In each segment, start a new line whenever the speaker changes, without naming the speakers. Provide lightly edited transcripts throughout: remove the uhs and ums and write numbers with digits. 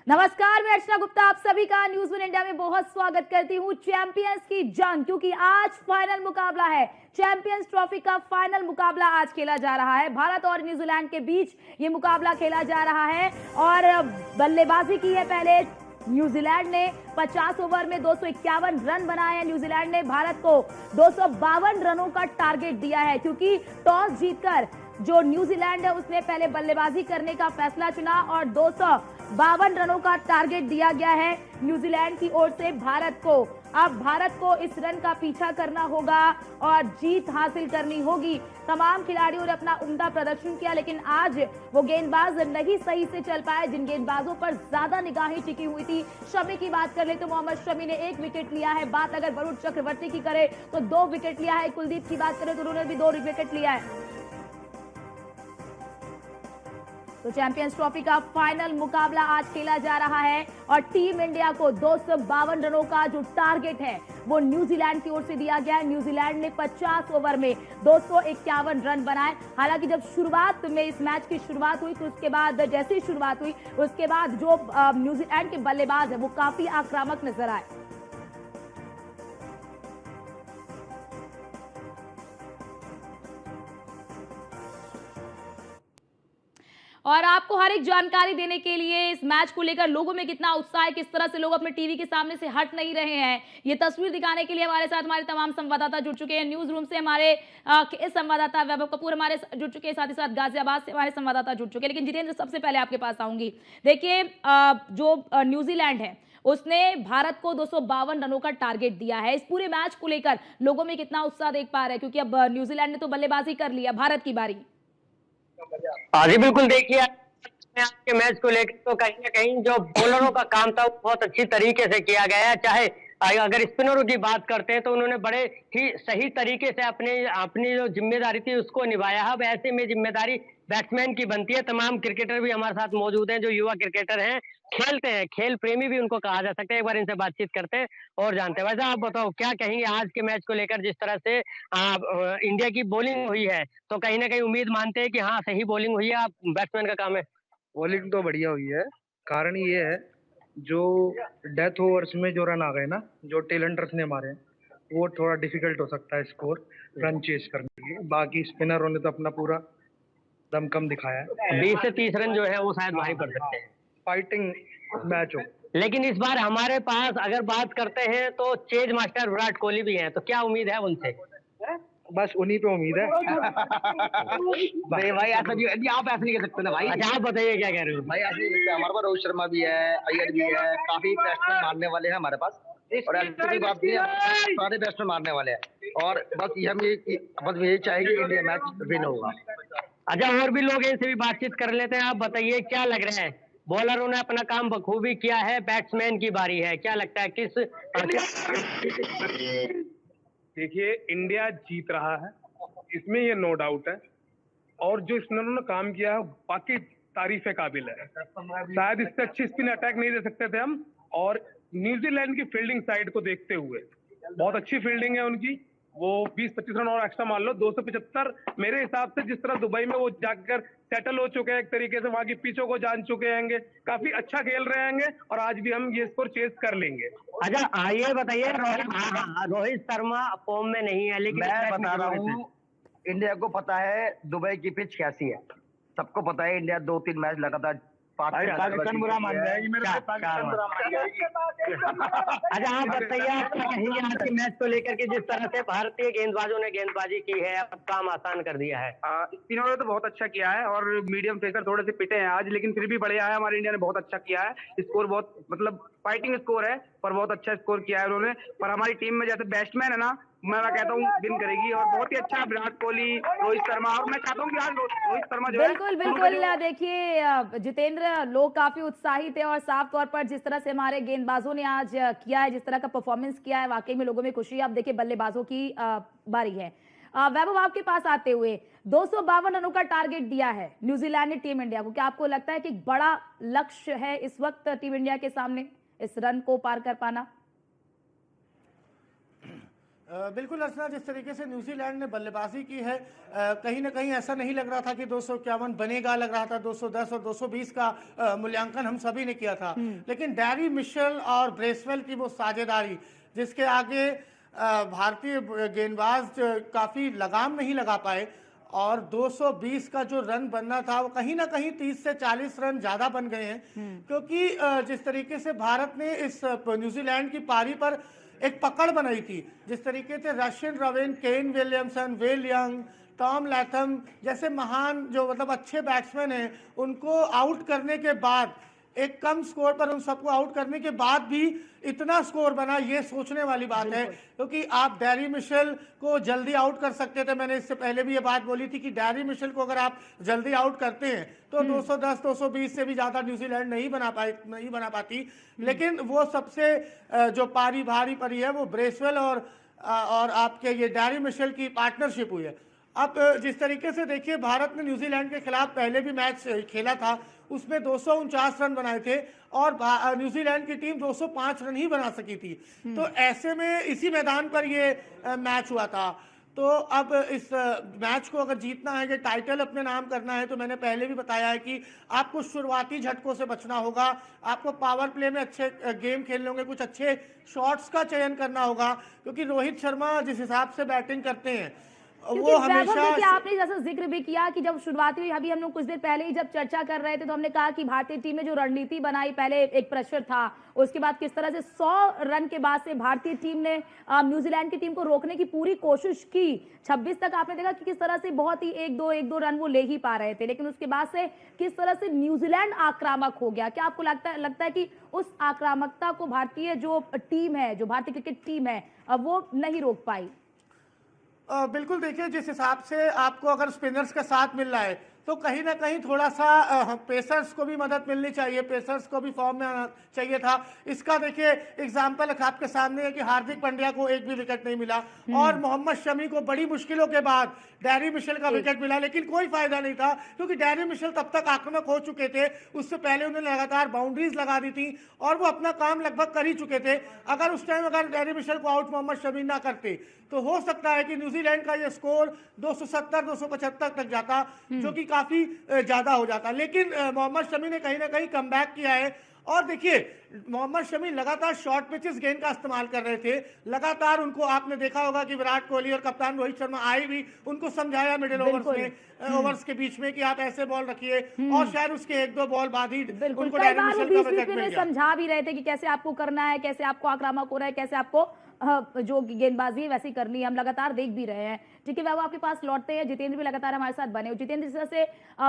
नमस्कार, मैं अर्चना गुप्ता आप सभी का न्यूज़ वन इंडिया में बहुत स्वागत करती हूं। चैंपियंस की जंग, क्योंकि आज फाइनल मुकाबला है। चैंपियंस ट्रॉफी का फाइनल मुकाबला आज खेला जा रहा है। भारत और न्यूजीलैंड के बीच ये मुकाबला खेला जा रहा है और बल्लेबाजी की है पहले न्यूजीलैंड ने। 50 ओवर में 251 रन बनाए हैं न्यूजीलैंड ने। भारत को 252 रनों का टारगेट दिया है, क्योंकि टॉस जीतकर जो न्यूजीलैंड है उसने पहले बल्लेबाजी करने का फैसला चुना और 252 रनों का टारगेट दिया गया है न्यूजीलैंड की ओर से भारत को। अब भारत को इस रन का पीछा करना होगा और जीत हासिल करनी होगी। तमाम खिलाड़ियों ने अपना उम्दा प्रदर्शन किया, लेकिन आज वो गेंदबाज नहीं सही से चल पाए जिन गेंदबाजों पर ज्यादा निगाहें टिकी हुई थी। शमी की बात कर ले तो मोहम्मद शमी ने 1 विकेट लिया है। बात अगर वरुण चक्रवर्ती की करे तो 2 विकेट लिया है। कुलदीप की बात करें तो उन्होंने भी 2 विकेट लिया है। तो चैंपियंस ट्रॉफी का फाइनल मुकाबला आज खेला जा रहा है और टीम इंडिया को 252 रनों का जो टारगेट है वो न्यूजीलैंड की ओर से दिया गया है। न्यूजीलैंड ने 50 ओवर में 251 रन बनाए। हालांकि जब शुरुआत में इस मैच की शुरुआत हुई तो उसके बाद जैसे ही शुरुआत हुई उसके बाद जो न्यूजीलैंड के बल्लेबाज है वो काफी आक्रामक नजर आए। और आपको हर एक जानकारी देने के लिए इस मैच को लेकर लोगों में कितना उत्साह है, किस तरह से लोग अपने टीवी के सामने से हट नहीं रहे हैं, ये तस्वीर दिखाने के लिए हमारे साथ हमारे तमाम संवाददाता जुड़ चुके हैं। न्यूज रूम से हमारे संवाददाता वैभव कपूर हमारे जुड़ चुके हैं, साथ ही साथ गाजियाबाद से हमारे संवाददाता जुड़ चुके हैं। लेकिन जितेंद्र, सबसे पहले आपके पास आऊंगी। देखिए, जो न्यूजीलैंड है उसने भारत को 252 रनों का टारगेट दिया है। इस पूरे मैच को लेकर लोगों में कितना उत्साह देख पा रहे हैं, क्योंकि अब न्यूजीलैंड ने तो बल्लेबाजी कर लिया, भारत की बारी।
हाँ जी, बिल्कुल। देखिए, आज के मैच को लेकर तो कहीं ना कहीं जो बॉलरों का काम था वो बहुत अच्छी तरीके से किया गया है। चाहे अगर स्पिनरों की बात करते हैं तो उन्होंने बड़े ही सही तरीके से अपनी जो जिम्मेदारी थी उसको निभाया है। अब ऐसे में जिम्मेदारी बैट्समैन की बनती है। तमाम क्रिकेटर भी हमारे साथ मौजूद हैं जो युवा क्रिकेटर हैं, खेलते हैं, खेल प्रेमी भी उनको कहा जा सकता है। एक बार इनसे बातचीत करते हैं और जानते हैं। वैसे आप बताओ, क्या कहेंगे आज के मैच को लेकर? जिस तरह से इंडिया की बॉलिंग हुई है तो कहीं ना कहीं उम्मीद मानते हैं कि हाँ, सही बॉलिंग हुई है, आप बैट्समैन का काम है।
बॉलिंग तो बढ़िया हुई है। कारण ये है, जो डेथ ओवर्स में जो रन आ गए ना, जो टेलेंटर्स ने मारे, वो थोड़ा डिफिकल्ट हो सकता है स्कोर रन चेस करने के लिए। बाकी स्पिनरों ने तो अपना पूरा दमखम दिखाया है।
20 से 30 रन जो है वो शायद भारी पड़ सकते हैं।
फाइटिंग मैच हो।
लेकिन इस बार हमारे पास अगर बात करते हैं तो चेज मास्टर विराट कोहली भी हैं, तो क्या उम्मीद है उनसे?
बस उन्हीं पे उम्मीद है।
नहीं भाई, ऐसा भी आप ऐसे नहीं कह सकते ना भाई। अच्छा, आप बताइए क्या कह रहे हो
भाई। ऐसे नहीं लगता, हमारे पास रोहित शर्मा भी है, अय्यर भी है, काफी बैट्समैन मारने वाले हैं हमारे पास। और ऐसी कोई बात नहीं है, सारे बैट्समैन मारने वाले हैं। और बस हम यही चाहेंगे कि इंडिया मैच विन होगा।
अच्छा, और भी लोग इनसे भी बातचीत कर लेते हैं। आप बताइए, क्या लग रहा है? बॉलरों ने अपना काम बखूबी किया है, बैट्समैन की बारी है, क्या लगता है किस?
देखिए, इंडिया जीत रहा है, इसमें ये नो डाउट है। और जो स्पिनरों ने काम किया है बाकी तारीफ काबिल है। शायद इससे अच्छी स्पिन अटैक नहीं दे सकते थे हम। और न्यूजीलैंड की फील्डिंग साइड को देखते हुए बहुत अच्छी फील्डिंग है उनकी। वो 20-25 रन और एक्स्ट्रा मान लो, 275 मेरे हिसाब से। जिस तरह दुबई में वो जाकर सेटल हो चुके हैं, एक तरीके से वहां की पिचों को जान चुके हैं, काफी अच्छा खेल रहे हैं और आज भी हम ये स्कोर चेस कर लेंगे।
अच्छा, ये बताइए, रोहित शर्मा फॉर्म में नहीं है, लेकिन
मैं बता रहा हूँ, इंडिया को पता है दुबई की पिच कैसी है। सबको पता है, इंडिया 2-3 मैच लगातार
पाकिस्तान बुरा मान जाएगी मेरे से, पाकिस्तान बुरा मान जाएगी।
अच्छा, आप बताइए, आप क्या कहेंगे आज के मैच को लेकर के? जिस तरह से भारतीय गेंदबाजों ने गेंदबाजी की है, अब काम आसान कर दिया है।
स्पिनरों ने तो बहुत अच्छा किया है और मीडियम पेसर थोड़े से पिटे हैं आज, लेकिन फिर भी बढ़िया है। हमारे इंडिया ने बहुत अच्छा किया है। स्कोर बहुत मतलब फाइटिंग स्कोर है, पर बहुत अच्छा स्कोर किया है उन्होंने। पर हमारी टीम में जैसे बैट्समैन है ना, मैं कहता हूँ विन करेगी। और बहुत ही अच्छा विराट कोहली, रोहित शर्मा, और मैं चाहता हूँ कि आज रोहित शर्मा जो
बिल्कुल बिल्कुल। देखिए जितेंद्र, लोग काफी उत्साहित है और साफ तौर पर जिस तरह से हमारे गेंदबाजों ने आज किया है, जिस तरह का परफॉर्मेंस किया है, वाकई में लोगों में खुशी है। अब देखिए बल्लेबाजों की बारी है। वैभव, आपके पास आते हुए 252 रनों का टारगेट दिया है न्यूजीलैंड ने टीम इंडिया को। क्या आपको लगता है कि बड़ा लक्ष्य है इस वक्त टीम इंडिया के सामने इस रन को पार कर पाना?
बिल्कुल अर्चना, जिस तरीके से न्यूजीलैंड ने बल्लेबाजी की है, कहीं ना कहीं ऐसा नहीं लग रहा था कि 251 बनेगा, लग रहा था 210 और 220 का मूल्यांकन हम सभी ने किया था। लेकिन डैरी मिशेल और ब्रेसवेल की वो साझेदारी, जिसके आगे भारतीय गेंदबाज काफ़ी लगाम नहीं लगा पाए, और 220 का जो रन बनना था वो कहीं ना कहीं 30 से 40 रन ज़्यादा बन गए हैं। क्योंकि जिस तरीके से भारत ने इस न्यूजीलैंड की पारी पर एक पकड़ बनाई थी, जिस तरीके से Rachin Ravindra, Kane Williamson, Will Young, Tom Latham जैसे महान जो मतलब अच्छे बैट्समैन हैं, उनको आउट करने के बाद, एक कम स्कोर पर उन सबको आउट करने के बाद भी इतना स्कोर बना, ये सोचने वाली बात है। क्योंकि आप डैरी मिशेल को जल्दी आउट कर सकते थे। मैंने इससे पहले भी ये बात बोली थी कि डैरी मिशेल को अगर आप जल्दी आउट करते हैं तो 210 220 से भी ज़्यादा न्यूजीलैंड नहीं बना पाती। लेकिन वो सबसे जो पारी भारी पड़ी है वो ब्रेसवेल और आपके ये डैरी मिशेल की पार्टनरशिप हुई है। अब जिस तरीके से देखिए, भारत ने न्यूजीलैंड के खिलाफ पहले भी मैच खेला था, उसमें 249 रन बनाए थे और न्यूजीलैंड की टीम 205 रन ही बना सकी थी। तो ऐसे में इसी मैदान पर ये मैच हुआ था। तो अब इस मैच को अगर जीतना है, कि टाइटल अपने नाम करना है, तो मैंने पहले भी बताया है कि आपको शुरुआती झटकों से बचना होगा, आपको पावर प्ले में अच्छे गेम खेलने होंगे, कुछ अच्छे शॉट्स का चयन करना होगा। क्योंकि रोहित शर्मा जिस हिसाब से बैटिंग करते हैं वो हमेशा,
देखिए आपने जैसा जिक्र भी किया कि जब शुरुआती हुई, अभी हम लोग कुछ देर पहले ही जब चर्चा कर रहे थे तो हमने कहा कि भारतीय टीम ने जो रणनीति बनाई, पहले एक प्रेशर था, उसके बाद किस तरह से 100 रन के बाद से भारतीय टीम ने न्यूजीलैंड की टीम को रोकने की पूरी कोशिश की। 26 तक आपने देखा कि किस तरह से बहुत ही एक दो रन वो ले ही पा रहे थे, लेकिन उसके बाद से किस तरह से न्यूजीलैंड आक्रामक हो गया। क्या आपको लगता है कि उस आक्रामकता को भारतीय जो टीम है, जो भारतीय क्रिकेट टीम है, वो नहीं रोक पाई?
बिल्कुल, देखिए जिस हिसाब से आपको अगर स्पिनर्स का साथ मिल रहा है तो कहीं ना कहीं थोड़ा सा पेसर्स को भी मदद मिलनी चाहिए, पेसर्स को भी फॉर्म में आना चाहिए था। इसका देखिए एग्जाम्पल आपके सामने है कि हार्दिक पांड्या को एक भी विकेट नहीं मिला और मोहम्मद शमी को बड़ी मुश्किलों के बाद डैरी मिशेल का विकेट मिला, लेकिन कोई फायदा नहीं था क्योंकि डैरी मिशेल तब तक आक्रामक हो चुके थे। उससे पहले उन्होंने लगातार बाउंड्रीज लगा दी थी और वो अपना काम लगभग कर ही चुके थे। अगर उस टाइम अगर डैरी मिशेल को आउट मोहम्मद शमी ना करते तो हो सकता है कि न्यूजीलैंड का ये स्कोर 270 275 तक जाता, जो कि काफी ज्यादा हो जाता। लेकिन मोहम्मद शमी ने कहीं ना कहीं कमबैक किया है। और देखिए मोहम्मद शमी लगातार शॉर्ट पिचेस गेंद का इस्तेमाल कर रहे थे, लगातार उनको आपने देखा होगा कि विराट कोहली और कप्तान रोहित शर्मा आए भी, उनको समझाया मिडिल ओवर्स में, ओवर्स के बीच में कि आप ऐसे बॉल रखिए, और शायद उसके 1-2 बॉल बाद ही उनको डैरी मिशेल का विकेट मिल गया।
समझा भी रहे थे कि कैसे आपको करना है, कैसे आपको आक्रामक हो रहा है, कैसे आपको जो गेंदबाजी है वैसी करनी है। हम लगातार देख भी रहे हैं। ठीक है, वैभव आपके पास लौटते हैं। जितेंद्र भी लगातार हमारे साथ बने। जितेंद्र, जिस तरह से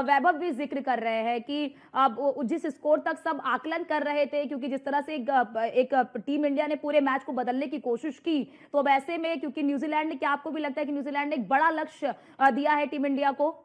वैभव भी जिक्र कर रहे हैं कि जिस स्कोर तक सब आकलन कर रहे थे, क्योंकि जिस तरह से एक टीम इंडिया ने पूरे मैच को बदलने की कोशिश की, तो अब ऐसे में क्योंकि न्यूजीलैंड ने, क्या आपको भी लगता है कि न्यूजीलैंड ने एक बड़ा लक्ष्य दिया है टीम इंडिया को?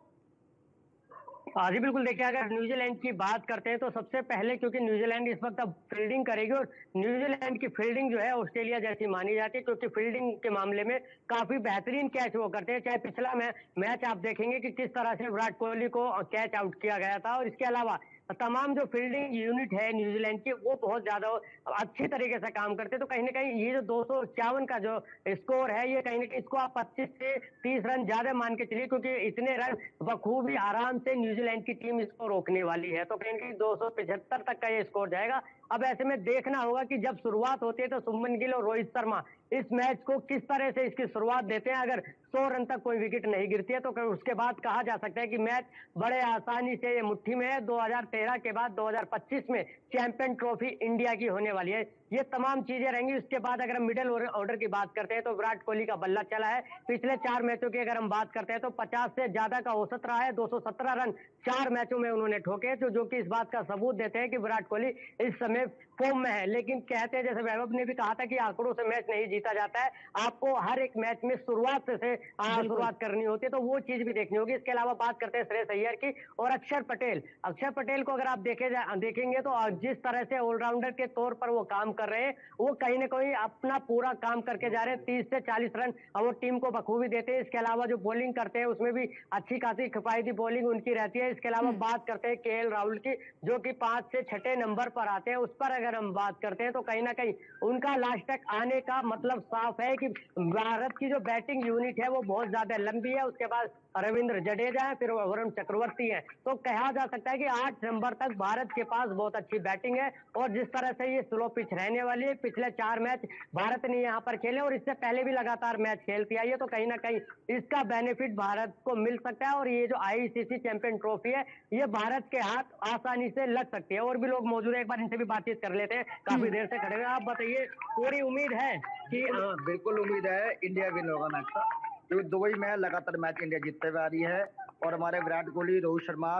हाँ जी बिल्कुल, देखिए अगर न्यूजीलैंड की बात करते हैं तो सबसे पहले, क्योंकि न्यूजीलैंड इस वक्त अब फील्डिंग करेगी और न्यूजीलैंड की फील्डिंग जो है ऑस्ट्रेलिया जैसी मानी जाती है, क्योंकि फील्डिंग के मामले में काफी बेहतरीन कैच वो करते हैं। चाहे पिछला मैच आप देखेंगे कि किस तरह से विराट कोहली को कैच आउट किया गया था, और इसके अलावा तमाम जो फील्डिंग यूनिट है न्यूजीलैंड की वो बहुत ज्यादा अच्छी तरीके से काम करते हैं। तो कहीं ना कहीं ये जो 251 का जो स्कोर है, ये कहीं ना कहीं इसको आप 25 से 30 रन ज्यादा मान के चलिए, क्योंकि इतने रन बखूबी आराम से न्यूजीलैंड की टीम इसको रोकने वाली है। तो कहीं ना कहीं 275 तक का ये स्कोर जाएगा। अब ऐसे में देखना होगा कि जब शुरुआत होती है तो शुभमन गिल और रोहित शर्मा इस मैच को किस तरह से इसकी शुरुआत देते हैं। अगर 100 रन तक कोई विकेट नहीं गिरती है तो उसके बाद कहा जा सकता है कि मैच बड़े आसानी से ये मुट्ठी में है। 2013 के बाद 2025 में चैंपियन ट्रॉफी इंडिया की होने वाली है। ये तमाम चीजें रहेंगी। उसके बाद अगर हम मिडिल ऑर्डर की बात करते हैं तो विराट कोहली का बल्ला चला है। पिछले 4 मैचों की अगर हम बात करते हैं तो 50 से ज्यादा का औसत रहा है। 217 रन 4 मैचों में उन्होंने ठोके, जो कि इस बात का सबूत देते हैं कि विराट कोहली इस समय फॉर्म में है। लेकिन कहते हैं, जैसे वैभव ने भी कहा था कि आंकड़ों से मैच नहीं जीता जाता है, आपको हर एक मैच में शुरुआत से शुरुआत करनी होती है, तो वो चीज भी देखनी होगी। इसके अलावा बात करते हैं श्रेयस अय्यर की और अक्षर पटेल। अक्षर पटेल को अगर आप देखेंगे तो जिस तरह से ऑलराउंडर के तौर पर वो काम कर रहे हैं, वो कहीं ना कहीं अपना पूरा काम करके जा रहे हैं। 30 से 40 रन और वो टीम को बखूबी देते हैं। इसके अलावा जो बॉलिंग करते हैं उसमें भी अच्छी खासी किफायती बॉलिंग उनकी रहती है। इसके अलावा बात करते हैं केएल राहुल की, जो कि 5 से 6 नंबर पर आते हैं। उस पर अगर हम बात करते हैं तो कहीं ना कहीं उनका लास्ट तक आने का मतलब साफ है कि भारत की जो बैटिंग यूनिट है वो बहुत ज्यादा लंबी है। उसके बाद रविंद्र जडेजा है, फिर वरुण चक्रवर्ती है। तो कहा जा सकता है कि 8 नंबर तक भारत के पास बहुत अच्छी बैटिंग है। और जिस तरह से ये स्लो पिच रहने वाली है, पिछले 4 मैच भारत ने यहाँ पर खेले और इससे पहले भी लगातार मैच खेलती आई है, तो कहीं ना कहीं इसका बेनिफिट भारत को मिल सकता है। और ये जो आईसीसी चैंपियन ट्रॉफी है, ये भारत के हाथ आसानी से लग सकती है। और भी लोग मौजूद है, एक बार इनसे भी बातचीत कर लेते हैं। काफी देर से खड़े हुए, आप बताइए, पूरी उम्मीद है कि
बिल्कुल उम्मीद है इंडिया विन होगा मैच का, क्योंकि 2 ही मैच लगातार मैच इंडिया जीतते हुए आ रही है। और हमारे विराट कोहली, रोहित शर्मा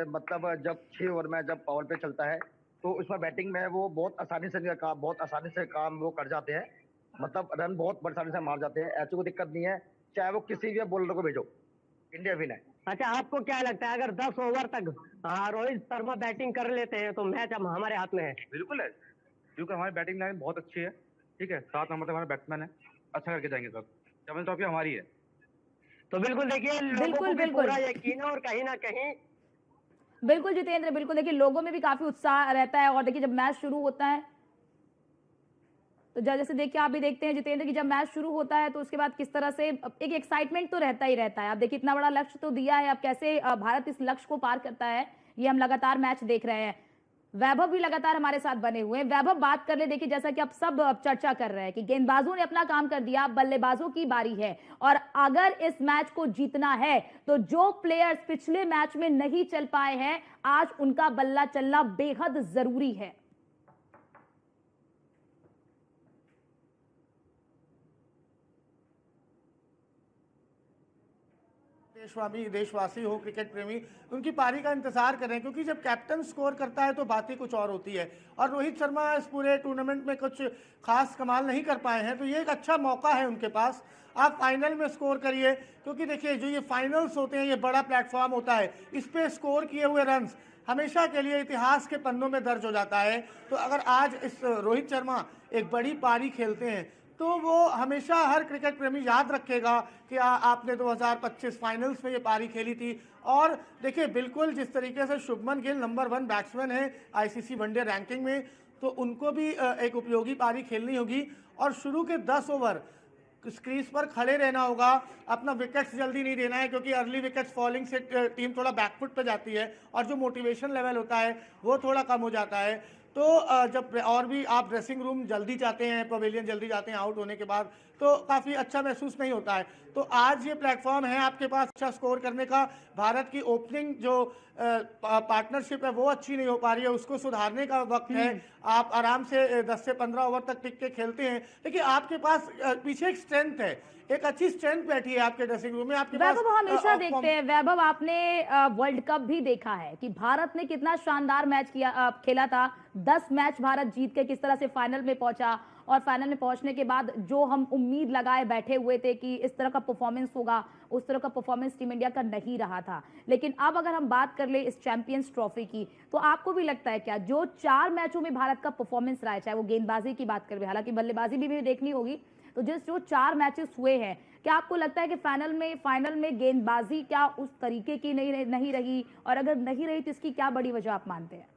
मतलब जब 6 ओवर में जब पावर पे चलता है तो उसमें बैटिंग में वो बहुत आसानी से काम वो कर जाते हैं। मतलब रन बहुत आसानी से मार जाते हैं, ऐसी कोई दिक्कत नहीं है। चाहे वो किसी भी बॉलर को भेजो, इंडिया विन है।
अच्छा, आपको क्या लगता है अगर 10 ओवर तक रोहित शर्मा बैटिंग कर लेते हैं तो मैच अब हमारे हाथ में है?
बिल्कुल है, क्योंकि हमारी बैटिंग लाइन बहुत अच्छी है। ठीक है, 7 नंबर तक हमारे बैट्समैन है, अच्छा करके जाएंगे सब। चैंपियंस ट्रॉफी हमारी है।
तो बिल्कुल देखिए, लोगों को भी पूरा यकीन है और कहीं ना कहीं
बिल्कुल जितेंद्र, बिल्कुल देखिए लोगों में भी काफी उत्साह रहता है। और देखिए जब मैच शुरू होता है तो जैसे देखिए आप भी देखते हैं जितेंद्र कि जब मैच शुरू होता है तो उसके बाद किस तरह से एक एक्साइटमेंट तो रहता ही रहता है। आप देखिए इतना बड़ा लक्ष्य तो दिया है, अब कैसे भारत इस लक्ष्य को पार करता है ये हम लगातार मैच देख रहे हैं। वैभव भी लगातार हमारे साथ बने हुए हैं। वैभव, बात कर ले, देखिए जैसा कि आप सब चर्चा कर रहे हैं कि गेंदबाजों ने अपना काम कर दिया, बल्लेबाजों की बारी है। और अगर इस मैच को जीतना है तो जो प्लेयर्स पिछले मैच में नहीं चल पाए हैं, आज उनका बल्ला चलना बेहद जरूरी है।
देशवासी हो, क्रिकेट प्रेमी, उनकी पारी का इंतजार कर रहे हैं, क्योंकि जब कैप्टन स्कोर करता है तो बात ही कुछ और होती है। और रोहित शर्मा इस पूरे टूर्नामेंट में कुछ खास कमाल नहीं कर पाए हैं, तो ये एक अच्छा मौका है उनके पास। आप फाइनल में स्कोर करिए, क्योंकि देखिए जो ये फाइनल्स होते हैं, ये बड़ा प्लेटफॉर्म होता है, इस पे स्कोर किए हुए रन्स हमेशा के लिए इतिहास के पन्नों में दर्ज हो जाता है। तो अगर आज इस रोहित शर्मा एक बड़ी पारी खेलते हैं तो वो हमेशा हर क्रिकेट प्रेमी याद रखेगा कि आपने 2025 फाइनल्स में ये पारी खेली थी। और देखिए बिल्कुल जिस तरीके से शुभमन गिल नंबर 1 बैट्समैन है आईसीसी वनडे रैंकिंग में, तो उनको भी एक उपयोगी पारी खेलनी होगी। और शुरू के 10 ओवर क्रीज पर खड़े रहना होगा, अपना विकेट्स जल्दी नहीं देना है, क्योंकि अर्ली विकेट्स फॉलिंग से टीम थोड़ा बैकफुट पे जाती है और जो मोटिवेशन लेवल होता है वो थोड़ा कम हो जाता है। तो जब और भी आप ड्रेसिंग रूम जल्दी जाते हैं, पवेलियन जल्दी जाते हैं आउट होने के बाद, तो काफ़ी अच्छा महसूस नहीं होता है। तो आज ये प्लेटफॉर्म है आपके पास अच्छा स्कोर करने का। भारत की ओपनिंग जो पार्टनरशिप है वो अच्छी नहीं हो पा रही है, उसको सुधारने का वक्त है। आप आराम से 10 से 15 ओवर तक टिक के खेलते हैं, लेकिन आपके पास पीछे एक स्ट्रेंथ है, एक अच्छी स्ट्रेंथ बैठी है आपके ड्रेसिंग रूम में। आपके पास
वैभव हमेशा देखते हैं, वैभव आपने वर्ल्ड कप भी देखा है कि भारत ने कितना शानदार मैच खेला था। 10 मैच भारत जीत के किस तरह से फाइनल में पहुंचा, और फाइनल में पहुंचने के बाद जो हम उम्मीद लगाए बैठे हुए थे कि इस तरह का परफॉर्मेंस होगा, उस तरह का परफॉर्मेंस टीम इंडिया का नहीं रहा था। लेकिन अब अगर हम बात कर ले इस चैंपियंस ट्रॉफी की, तो आपको भी लगता है क्या जो 4 मैचों में भारत का परफॉर्मेंस रहा है, चाहे वो गेंदबाजी की बात करें, हालांकि बल्लेबाजी भी देखनी होगी, तो जो 4 मैचेस हुए हैं, क्या आपको लगता है कि फाइनल में गेंदबाजी क्या उस तरीके की नहीं रही, और अगर नहीं रही तो इसकी क्या बड़ी वजह आप मानते हैं?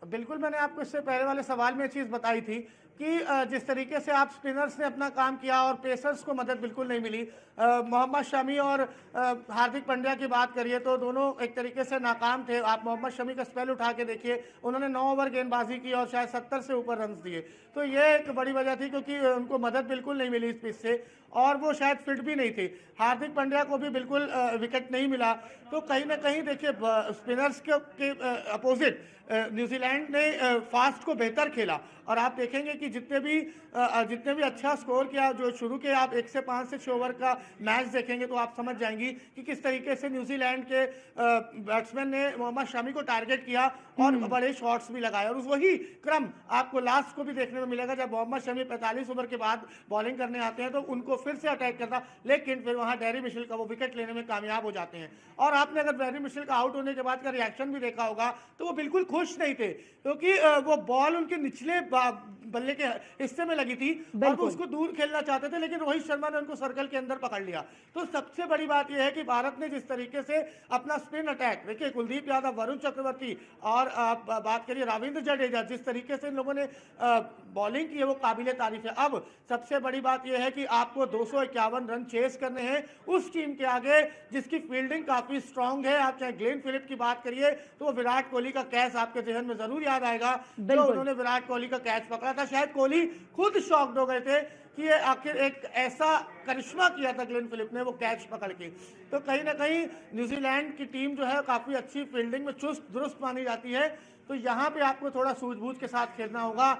बिल्कुल, मैंने आपको इससे पहले वाले सवाल में चीज़ बताई थी कि जिस तरीके से आप स्पिनर्स ने अपना काम किया और पेसर्स को मदद बिल्कुल नहीं मिली। मोहम्मद शमी और हार्दिक पांड्या की बात करिए तो दोनों एक तरीके से नाकाम थे। आप मोहम्मद शमी का स्पेल उठा के देखिए, उन्होंने 9 ओवर गेंदबाजी की और शायद 70 से ऊपर रन दिए। तो ये एक बड़ी वजह थी, क्योंकि उनको मदद बिल्कुल नहीं मिली इस पिच से, और वो शायद फिट भी नहीं थे। हार्दिक पांड्या को भी बिल्कुल विकेट नहीं मिला। तो कहीं ना कहीं देखिए स्पिनर्स के अपोजिट न्यूजीलैंड ने फास्ट को बेहतर खेला, और आप देखेंगे कि कि जितने भी अच्छा स्कोर किया, जो शुरू के आप 1 से 5 6 ओवर का मैच देखेंगे तो आप समझ जाएंगी कि किस तरीके से न्यूजीलैंड के बैट्समैन ने मोहम्मद शमी को टारगेट किया और बड़े शॉट्स भी लगाए। और वही क्रम आपको लास्ट को भी देखने में मिलेगा, जब मोहम्मद शमी 45 ओवर के बाद बॉलिंग करने आते हैं तो उनको फिर से अटैक करना, लेकिन फिर वहां डेरी मिशेल का वो विकेट लेने में कामयाब हो जाते हैं। और आपने अगर डेरी मिशेल का आउट होने के बाद का रिएक्शन भी देखा होगा तो वो बिल्कुल खुश नहीं थे, क्योंकि वो बॉल उनके निचले बल्ले के हिस्से में लगी थी और वो उसको दूर खेलना चाहते थे, लेकिन रोहित शर्मा ने उनको सर्कल के अंदर पकड़ लिया। तो सबसे बड़ी बात यह है कि भारत ने जिस तरीके से अपना स्पिन अटैक, देखिए कुलदीप यादव, वरुण चक्रवर्ती और बात करिए रविंद्र जडेजा, जिस तरीके से इन लोगों ने बॉलिंग की है वो काबिले तारीफ है। अब सबसे बड़ी बात यह है कि आपको 251 रन चेस करने हैं उस टीम के आगे जिसकी फील्डिंग काफी स्ट्रांग है। आप चाहे ग्लेन फिलिप की बात करिए तो विराट कोहली का कैच आपके जहन में जरूर याद आएगा, जो उन्होंने विराट कोहली का कैच पकड़ा था। शायद कोहली खुद शॉक्ड हो गए थे कि ये आखिर एक ऐसा करिश्मा किया था ग्लेन फिलिप ने वो कैच पकड़ के। तो कहीं ना कहीं न्यूजीलैंड की टीम जो है काफी अच्छी फील्डिंग में चुस्त दुरुस्त मानी जाती है। तो यहाँ पे आपको थोड़ा सूझबूझ के साथ खेलना होगा,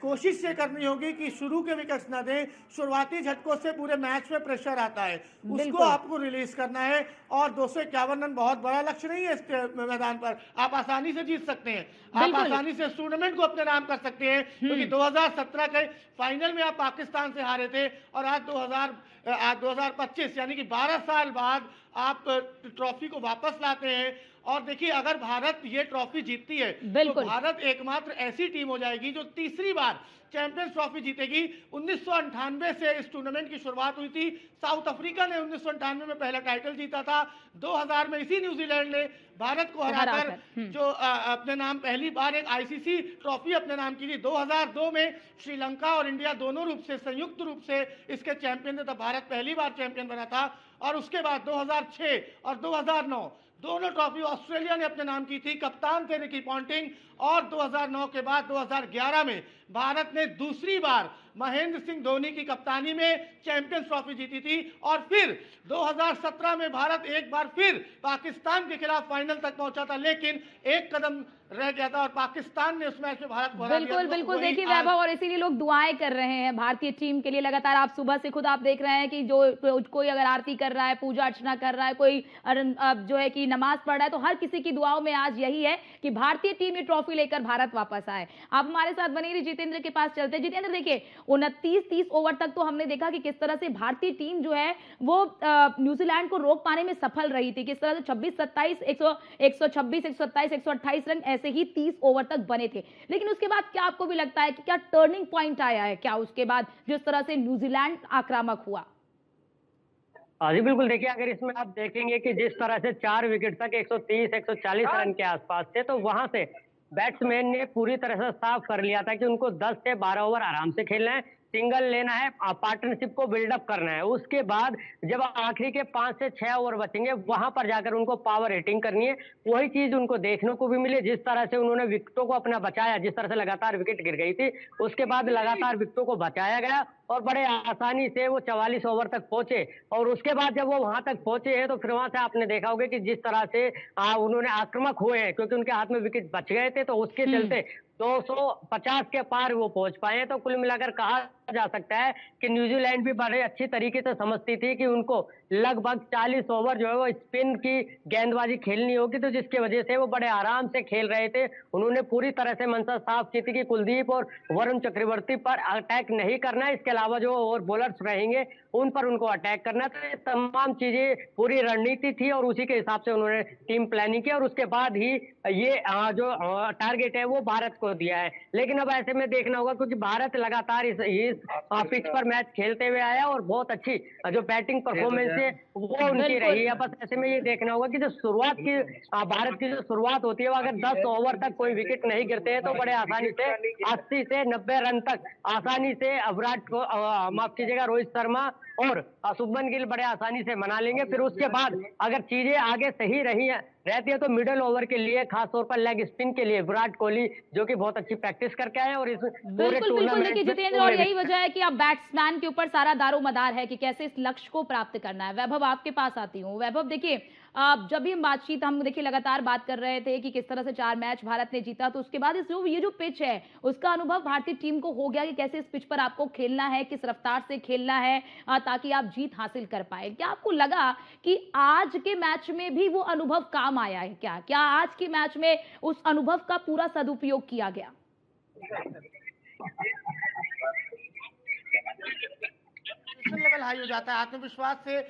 कोशिश ये करनी होगी कि शुरू के विकेट्स ना दें, शुरुआती झटकों से पूरे मैच में प्रेशर आता है उसको आपको रिलीज करना है। और 251 रन बहुत बड़ा लक्ष्य नहीं है इस मैदान पर, आप आसानी से जीत सकते हैं, आप आसानी से इस टूर्नामेंट को अपने नाम कर सकते हैं, क्योंकि 2017 के फाइनल में आप पाकिस्तान से हारे थे और आज 2025 यानी कि 12 साल बाद आप ट्रॉफी को वापस लाते हैं। और देखिए अगर भारत ये ट्रॉफी जीतती है तो भारत एकमात्र ऐसी टीम हो जाएगी जो तीसरी बार चैंपियंस ट्रॉफी जीतेगी। 1998 से इस टूर्नामेंट की शुरुआत हुई थी, साउथ अफ्रीका ने 1998 में पहला टाइटल जीता था, 2000 में इसी न्यूजीलैंड ने भारत को हराकर जो अपने नाम पहली बार एक आईसीसी ट्रॉफी अपने नाम की थी। 2002 में श्रीलंका और इंडिया दोनों रूप से संयुक्त रूप से इसके चैंपियन थे, तब भारत पहली बार चैंपियन बना था। और उसके बाद 2006 और 2009 दोनों ट्रॉफी ऑस्ट्रेलिया ने अपने नाम की थी, कप्तान थे रिकी पॉन्टिंग। और 2009 के बाद 2011 में भारत ने दूसरी बार महेंद्र सिंह धोनी की कप्तानी में चैंपियंस ट्रॉफी जीती थी। और फिर 2017 में भारत एक बार फिर पाकिस्तान के खिलाफ फाइनल तक पहुंचा था, लेकिन एक कदम रह गया था और पाकिस्तान ने उस मैच में भारत को हरा दिया।
बिल्कुल देखिए वैभव, और इसीलिए लोग दुआएं कर रहे हैं भारतीय टीम के लिए लगातार। आप सुबह से खुद आप देख रहे हैं कि जो कोई अगर आरती कर रहा है, पूजा अर्चना कर रहा है, कोई जो है कि नमाज पढ़ रहा है, तो हर किसी की दुआओं में आज यही है कि भारतीय टीम ये ट्रॉफी लेकर भारत वापस आए। आप हमारे साथ बने रहिए, जितेंद्र के पास चलते हैं। जितेंद्र देखिए 29-30 ओवर तक तो हमने देखा कि किस तरह से भारतीय टीम जो है वो न्यूजीलैंड को रोक पाने में सफल रही थी। किस तरह से 26-27 126 127 128 रन ऐसे ही 30 ओवर तक बने थे। लेकिन उसके बाद क्या आपको भी लगता है कि क्या टर्निंग पॉइंट आया है क्या उसके बाद, जिस तरह से न्यूजीलैंड आक्रामक हुआ?
जी बिल्कुल, देखिए अगर इसमें आप देखेंगे कि जिस तरह से 4 विकेट तक 130 140 रन के आसपास थे, तो वहां से बैट्समैन ने पूरी तरह से साफ कर लिया था कि उनको 10 से 12 ओवर आराम से खेलना है, सिंगल लेना है, पार्टनरशिप को बिल्डअप करना है। उसके बाद जब आखिरी के 5 से 6 ओवर बचेंगे वहां पर जाकर उनको पावर हिटिंग करनी है। वही चीज उनको देखने को भी मिली, जिस तरह से उन्होंने विकेटों को अपना बचाया, जिस तरह से लगातार विकेट गिर गई थी उसके बाद लगातार विकेटों को बचाया गया और बड़े आसानी से वो 44 ओवर तक पहुंचे। और उसके बाद जब वो वहां तक पहुंचे हैं तो फिर वहां से आपने देखा होगा कि जिस तरह से उन्होंने आक्रामक हुए हैं, क्योंकि उनके हाथ में विकेट बच गए थे, तो उसके चलते 250 के पार वो पहुंच पाए। तो कुल मिलाकर कहा जा सकता है कि न्यूजीलैंड भी बड़े अच्छी तरीके से समझती थी कि उनको लगभग 40 ओवर जो है वो स्पिन की गेंदबाजी खेलनी होगी, तो जिसकी वजह से वो बड़े आराम से खेल रहे थे। उन्होंने पूरी तरह से मंशा साफ की थी कि कुलदीप और वरुण चक्रवर्ती पर अटैक नहीं करना है, इसके अलावा जो और बॉलर्स रहेंगे उन पर उनको अटैक करना। तो ये तमाम चीजें पूरी रणनीति थी और उसी के हिसाब से उन्होंने टीम प्लानिंग की और उसके बाद ही ये जो टारगेट है वो भारत को दिया है। लेकिन अब ऐसे में देखना होगा, क्योंकि भारत लगातार इस पिच पर मैच खेलते हुए आया और बहुत अच्छी जो बैटिंग परफॉर्मेंस है वो उनकी रही है। बस ऐसे में ये देखना होगा कि जो शुरुआत की भारत की जो शुरुआत होती है वो अगर 10 ओवर तक कोई विकेट नहीं गिरते हैं तो बड़े आसानी से 80 से 90 रन तक आसानी से विराट को माफ कीजिएगा रोहित शर्मा और शुभमन गिल बड़े आसानी से मना लेंगे। फिर उसके बाद अगर चीजें आगे सही रहती है तो मिडिल ओवर के लिए खास तौर पर लेग स्पिन के लिए विराट कोहली जो कि बहुत अच्छी प्रैक्टिस करके आए और इस पूरे
बिल्कुल देखिए जितेंद्र, और यही वजह है कि अब बैट्समैन के ऊपर सारा दारोमदार है कि कैसे इस लक्ष्य को प्राप्त करना है। वैभव आपके पास आती हूँ। वैभव देखिए जब भी बातचीत हम देखिए लगातार बात कर रहे थे कि किस तरह से 4 मैच भारत ने जीता, तो उसके बाद ये जो पिच है उसका अनुभव भारतीय टीम को हो गया कि कैसे इस पिच पर आपको खेलना है, किस रफ्तार से खेलना है ताकि आप जीत हासिल कर पाए। क्या आपको लगा कि आज के मैच में भी वो अनुभव काम आया है? क्या आज के मैच में उस अनुभव का पूरा सदुपयोग किया गया?
लेवल हाई हो जाता है, आत्मविश्वास से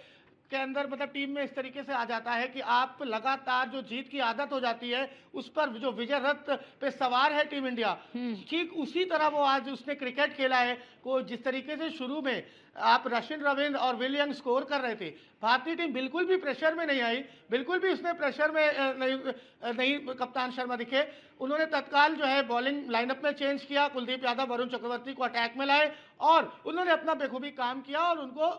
के अंदर मतलब टीम में इस तरीके से आ जाता है कि आप लगातार जो जीत की आदत हो जाती है उस पर जो विजय रथ पे सवार है टीम इंडिया, ठीक उसी तरह वो आज उसने क्रिकेट खेला है। को जिस तरीके से शुरू में आप रशियन रविंद्र और विलियम स्कोर कर रहे थे, भारतीय टीम बिल्कुल भी प्रेशर में नहीं आई, बिल्कुल भी उसने प्रेशर में नहीं कप्तान शर्मा दिखे। उन्होंने तत्काल जो है बॉलिंग लाइनअप में चेंज किया, कुलदीप यादव, वरुण चक्रवर्ती को अटैक में लाए और उन्होंने अपना बेखूबी काम किया और उनको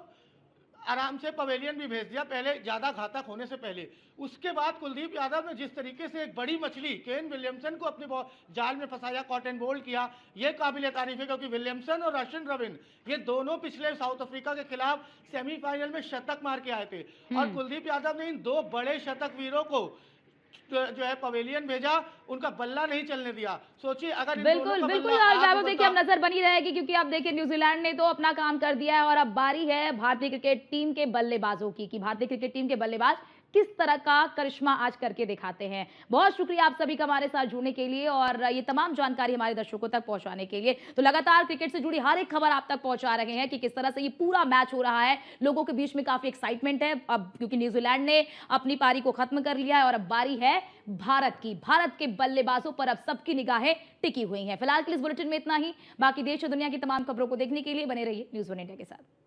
आराम से पवेलियन भी भेज दिया, पहले ज्यादा घातक होने से पहले। उसके बाद कुलदीप यादव ने जिस तरीके से एक बड़ी मछली केन विलियमसन को अपने जाल में फंसाया, कॉट एंड बोल्ड किया, यह काबिल तारीफ है क्योंकि विलियमसन और रशियन रविंद्र ये दोनों पिछले साउथ अफ्रीका के खिलाफ सेमीफाइनल में शतक मार के आए थे और कुलदीप यादव ने इन 2 बड़े शतक वीरों को जो है पवेलियन भेजा, उनका बल्ला नहीं चलने दिया। सोचिए अगर
बिल्कुल बिल्कुल वैभव, देखिए अब नजर बनी रहेगी क्योंकि अब देखिए न्यूजीलैंड ने तो अपना काम कर दिया है और अब बारी है भारतीय क्रिकेट टीम के बल्लेबाजों की कि भारतीय क्रिकेट टीम के बल्लेबाज किस तरह का करिश्मा आज करके दिखाते हैं। बहुत शुक्रिया आप सभी का हमारे साथ जुड़ने के लिए और ये तमाम जानकारी हमारे दर्शकों तक पहुंचाने के लिए। तो लगातार क्रिकेट से जुड़ी हर एक खबर आप तक पहुंचा रहे हैं कि किस तरह से ये पूरा मैच हो रहा है। लोगों के बीच में काफी एक्साइटमेंट है अब क्योंकि न्यूजीलैंड ने अपनी पारी को खत्म कर लिया है और अब बारी है भारत की। भारत के बल्लेबाजों पर अब सबकी निगाहें टिकी हुई हैं। फिलहाल के इस बुलेटिन में इतना ही। बाकी देश और दुनिया की तमाम खबरों को देखने के लिए बने रहिए न्यूज़ 1 इंडिया के साथ।